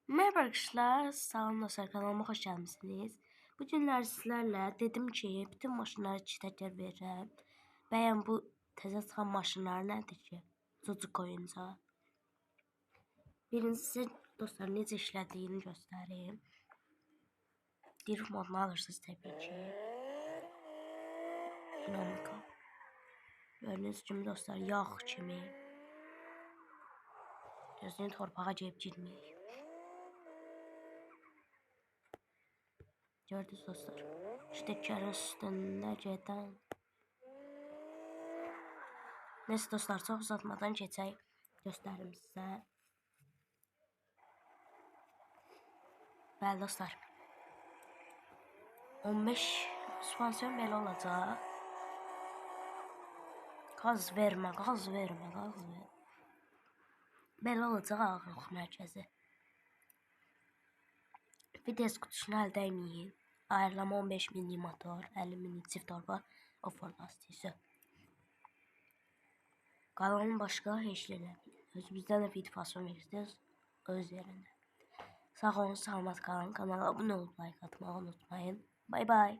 Merhaba arkadaşlar, sağ olun dostlar, kanalıma hoş geldiniz. Bu günler sizlerle dedim ki bütün maşınları çitəkər verirəm. Bəyən bu təzə çıxan maşınlar nədir ki? Çocuk oyuncağı. Birincisi dostlar necə işlədiyini göstəreyim. Drift modunu alırsınız təbii ki. Dinamika. Gördüğünüz kimi dostlar yağ kimi. Gözünü torpağa girib girməyək. Gördünüz dostlar. Ştekerin üstünde gedən. Neyse dostlar, çok uzatmadan geçək. Göstərim sizə. Bəli dostlar. 15 süspansiyon belə olacaq. Gaz vermə. Belə olacaq ağırlıq mərkəzi. Vites kutusuna əl dəyməyin. Ayarlama 15 mini motor, 50 mini çift torba, off-road lastiği. Qalanın başqa heç eləməyin. Özümüzdən də video verirsiniz öz yerində. Sağ olun, salamat qalın. Kanala abunə olub like atmağı unutmayın. Bay bay.